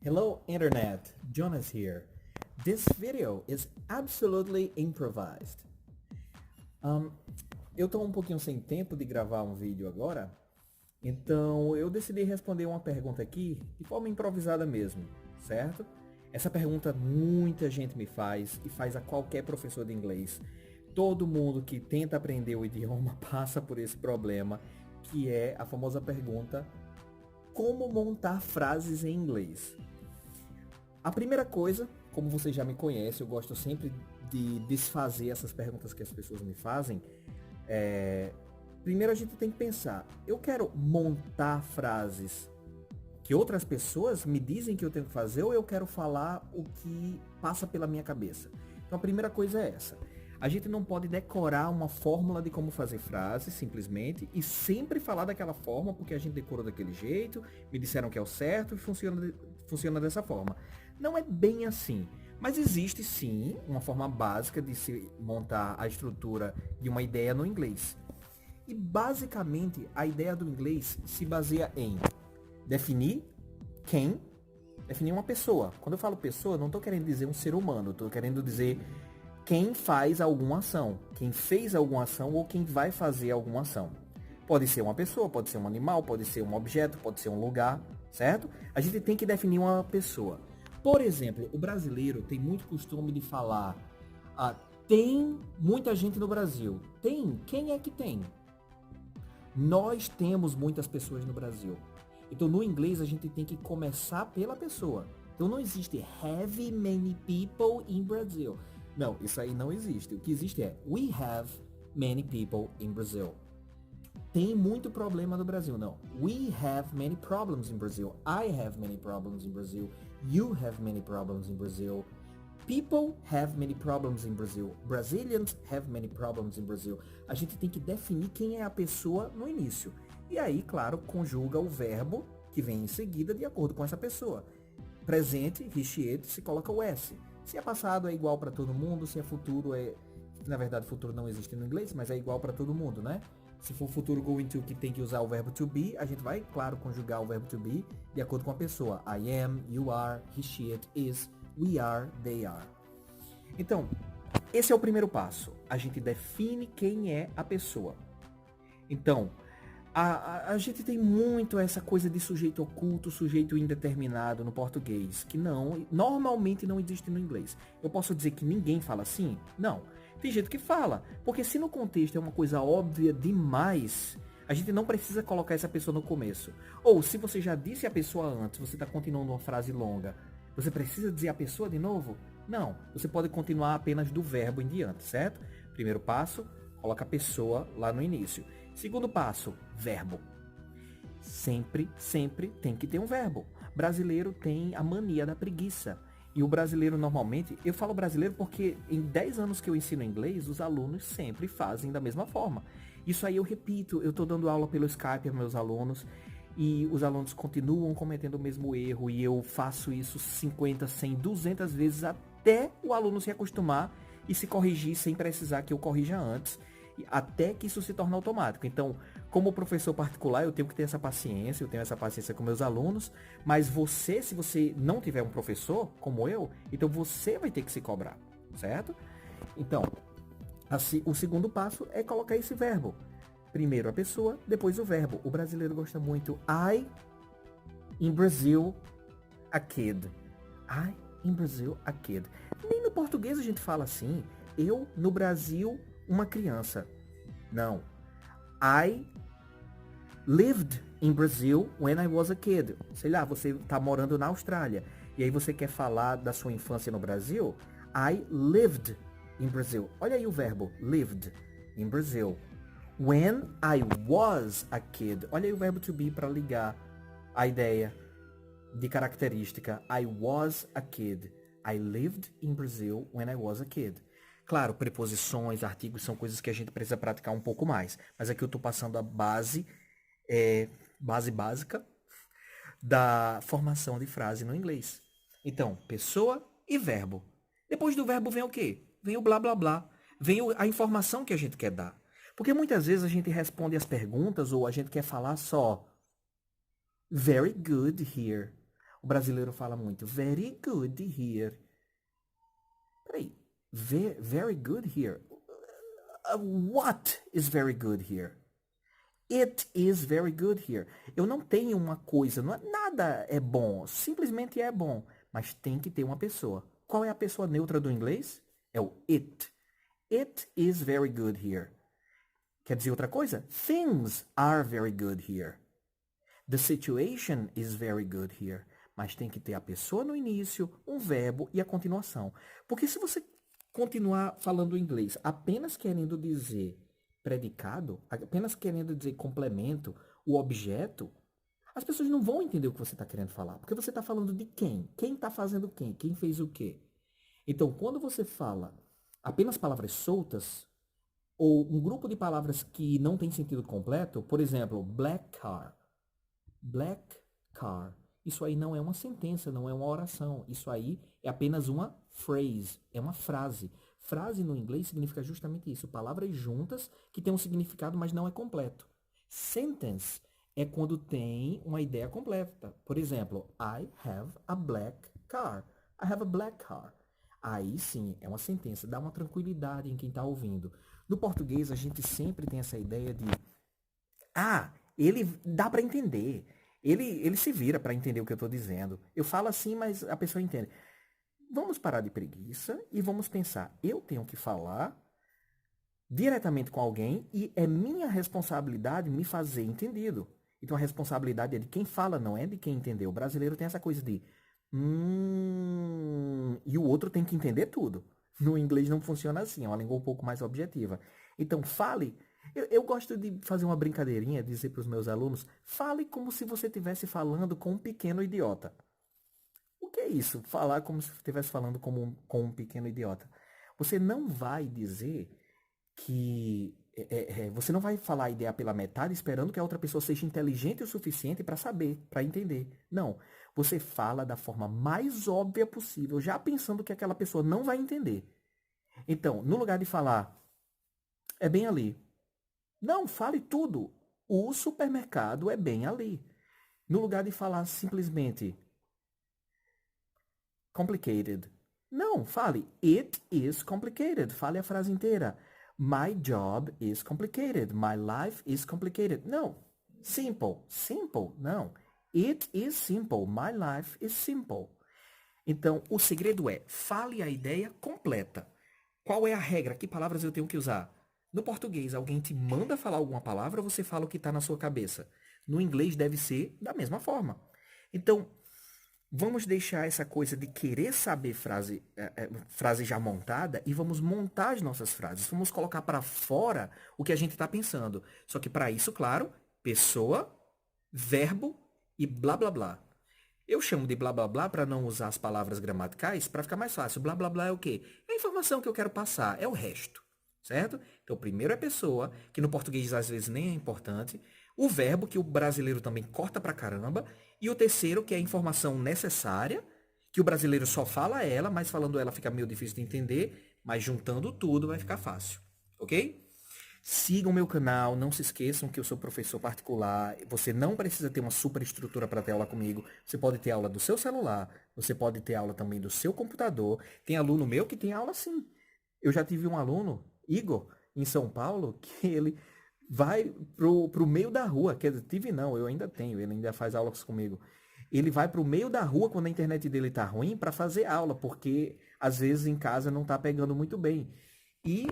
Hello Internet, Jonas here. This video is absolutely improvised. Eu estou um pouquinho sem tempo de gravar um vídeo agora, então eu decidi responder uma pergunta aqui de forma improvisada mesmo, certo? Essa pergunta muita gente me faz e faz a qualquer professor de inglês. Todo mundo que tenta aprender o idioma passa por esse problema, que é a famosa pergunta: como montar frases em inglês? A primeira coisa, como você já me conhece, eu gosto sempre de desfazer essas perguntas que as pessoas me fazem. Primeiro a gente tem que pensar, eu quero montar frases que outras pessoas me dizem que eu tenho que fazer, ou eu quero falar o que passa pela minha cabeça? Então a primeira coisa é essa. A gente não pode decorar uma fórmula de como fazer frases, simplesmente, e sempre falar daquela forma, porque a gente decorou daquele jeito, me disseram que é o certo e funciona dessa forma. Não é bem assim, mas existe sim uma forma básica de se montar a estrutura de uma ideia no inglês. E basicamente a ideia do inglês se baseia em definir quem, definir uma pessoa. Quando eu falo pessoa, não estou querendo dizer um ser humano, estou querendo dizer quem faz alguma ação, quem fez alguma ação ou quem vai fazer alguma ação. Pode ser uma pessoa, pode ser um animal, pode ser um objeto, pode ser um lugar, certo? A gente tem que definir uma pessoa. Por exemplo, o brasileiro tem muito costume de falar, tem muita gente no Brasil. Tem? Quem é que tem? Nós temos muitas pessoas no Brasil. Então no inglês a gente tem que começar pela pessoa. Então não existe have many people in Brazil. Não, isso aí não existe. O que existe é we have many people in Brazil. Tem muito problema no Brasil. Não. We have many problems in Brazil. I have many problems in Brazil. You have many problems in Brazil. People have many problems in Brazil. Brazilians have many problems in Brazil. A gente tem que definir quem é a pessoa no início. E aí, claro, conjuga o verbo que vem em seguida de acordo com essa pessoa. Presente, recheado, se coloca o S. Se é passado é igual para todo mundo, se é futuro é... Na verdade, futuro não existe no inglês, mas é igual para todo mundo, né? Se for futuro going to, que tem que usar o verbo to be, a gente vai, claro, conjugar o verbo to be de acordo com a pessoa. I am, you are, he, she, it, is, we are, they are. Então, esse é o primeiro passo. A gente define quem é a pessoa. Então, a gente tem muito essa coisa de sujeito oculto, sujeito indeterminado no português, que normalmente não existe no inglês. Eu posso dizer que ninguém fala assim? Não. Tem gente que fala, porque se no contexto é uma coisa óbvia demais, a gente não precisa colocar essa pessoa no começo. Ou se você já disse a pessoa antes, você está continuando uma frase longa, você precisa dizer a pessoa de novo? Não, você pode continuar apenas do verbo em diante, certo? Primeiro passo, coloca a pessoa lá no início. Segundo passo, verbo. Sempre tem que ter um verbo. Brasileiro tem a mania da preguiça. E o brasileiro normalmente, eu falo brasileiro porque em 10 anos que eu ensino inglês, os alunos sempre fazem da mesma forma. Isso aí eu repito, eu estou dando aula pelo Skype aos meus alunos e os alunos continuam cometendo o mesmo erro e eu faço isso 50, 100, 200 vezes até o aluno se acostumar e se corrigir sem precisar que eu corrija antes, até que isso se torne automático. Então, como professor particular, eu tenho que ter essa paciência, eu tenho essa paciência com meus alunos, mas você, se você não tiver um professor, como eu, então você vai ter que se cobrar, certo? Então, assim, o segundo passo é colocar esse verbo. Primeiro a pessoa, depois o verbo. O brasileiro gosta muito. I, in Brazil, a kid. I, in Brazil, a kid. Nem no português a gente fala assim. Eu, no Brasil, uma criança. Não. I lived in Brazil when I was a kid. Sei lá, você tá morando na Austrália. E aí você quer falar da sua infância no Brasil? I lived in Brazil. Olha aí o verbo. Lived in Brazil. When I was a kid. Olha aí o verbo to be para ligar a ideia de característica. I was a kid. I lived in Brazil when I was a kid. Claro, preposições, artigos são coisas que a gente precisa praticar um pouco mais. Mas aqui eu estou passando a base básica da formação de frase no inglês. Então, pessoa e verbo. Depois do verbo vem o quê? Vem o blá blá blá. Vem a informação que a gente quer dar. Porque muitas vezes a gente responde as perguntas ou a gente quer falar só very good here. O brasileiro fala muito, very good here. Peraí, very good here? What is very good here? It is very good here. Eu não tenho uma coisa, nada é bom, simplesmente é bom, mas tem que ter uma pessoa. Qual é a pessoa neutra do inglês? É o it. It is very good here. Quer dizer outra coisa? Things are very good here. The situation is very good here. Mas tem que ter a pessoa no início, um verbo e a continuação. Porque se você continuar falando inglês apenas querendo dizer predicado, apenas querendo dizer complemento, o objeto, as pessoas não vão entender o que você está querendo falar. Porque você está falando de quem? Quem está fazendo quem? Quem fez o quê? Então, quando você fala apenas palavras soltas, ou um grupo de palavras que não tem sentido completo, por exemplo, black car. Black car. Isso aí não é uma sentença, não é uma oração. Isso aí é apenas uma phrase, é uma frase. Frase no inglês significa justamente isso, palavras juntas que têm um significado, mas não é completo. Sentence é quando tem uma ideia completa. Por exemplo, I have a black car. I have a black car. Aí sim, é uma sentença, dá uma tranquilidade em quem está ouvindo. No português, a gente sempre tem essa ideia de ele dá para entender. Ele se vira para entender o que eu estou dizendo. Eu falo assim, mas a pessoa entende. Vamos parar de preguiça e vamos pensar. Eu tenho que falar diretamente com alguém e é minha responsabilidade me fazer entendido. Então a responsabilidade é de quem fala, não é de quem entendeu. O brasileiro tem essa coisa de e o outro tem que entender tudo. No inglês não funciona assim, é uma língua um pouco mais objetiva. Então fale. Eu gosto de fazer uma brincadeirinha, dizer para os meus alunos, fale como se você estivesse falando com um pequeno idiota. O que é isso? Falar como se estivesse falando com um pequeno idiota. Você não vai dizer que... você não vai falar a ideia pela metade esperando que a outra pessoa seja inteligente o suficiente para saber, para entender. Não. Você fala da forma mais óbvia possível, já pensando que aquela pessoa não vai entender. Então, no lugar de falar, é bem ali. Não, fale tudo. O supermercado é bem ali. No lugar de falar simplesmente complicated. Não, fale it is complicated. Fale a frase inteira. My job is complicated. My life is complicated. Não. Simple. Simple. Não. It is simple. My life is simple. Então, o segredo é, fale a ideia completa. Qual é a regra? Que palavras eu tenho que usar? No português, alguém te manda falar alguma palavra, você fala o que está na sua cabeça. No inglês deve ser da mesma forma. Então, vamos deixar essa coisa de querer saber frase já montada e vamos montar as nossas frases. Vamos colocar para fora o que a gente está pensando. Só que para isso, claro, pessoa, verbo e blá blá blá. Eu chamo de blá blá blá para não usar as palavras gramaticais, para ficar mais fácil. Blá blá blá é o quê? É a informação que eu quero passar, é o resto. Certo? Então, o primeiro é pessoa, que no português às vezes nem é importante. O verbo, que o brasileiro também corta pra caramba. E o terceiro, que é a informação necessária, que o brasileiro só fala ela, mas falando ela fica meio difícil de entender. Mas juntando tudo vai ficar fácil. Ok? Sigam meu canal, não se esqueçam que eu sou professor particular. Você não precisa ter uma super estrutura para ter aula comigo. Você pode ter aula do seu celular, você pode ter aula também do seu computador. Tem aluno meu que tem aula sim. Eu já tive um aluno, Igor, em São Paulo, que ele vai pro meio da rua. Quer dizer, tive não, eu ainda tenho, ele ainda faz aulas comigo. Ele vai pro meio da rua quando a internet dele tá ruim para fazer aula, porque às vezes em casa não tá pegando muito bem. E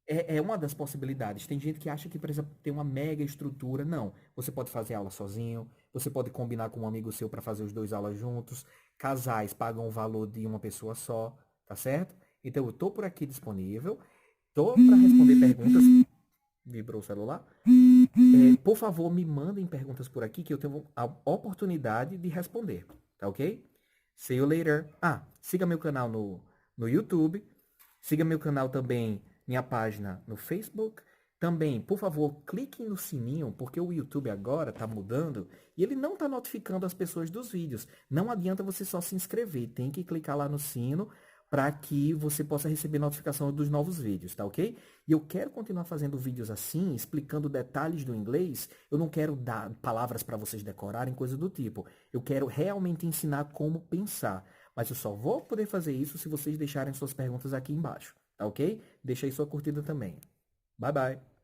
é uma das possibilidades. Tem gente que acha que precisa ter uma mega estrutura. Não, você pode fazer aula sozinho, você pode combinar com um amigo seu para fazer os dois aulas juntos. Casais pagam o valor de uma pessoa só, tá certo? Então eu tô por aqui disponível. Tô para responder perguntas. Vibrou o celular? Por favor, me mandem perguntas por aqui que eu tenho a oportunidade de responder. Tá ok? See you later. Siga meu canal no YouTube. Siga meu canal também, minha página no Facebook. Também, por favor, cliquem no sininho, porque o YouTube agora tá mudando e ele não tá notificando as pessoas dos vídeos. Não adianta você só se inscrever. Tem que clicar lá no sino para que você possa receber notificação dos novos vídeos, tá ok? E eu quero continuar fazendo vídeos assim, explicando detalhes do inglês. Eu não quero dar palavras para vocês decorarem, coisa do tipo. Eu quero realmente ensinar como pensar. Mas eu só vou poder fazer isso se vocês deixarem suas perguntas aqui embaixo, tá ok? Deixa aí sua curtida também. Bye, bye!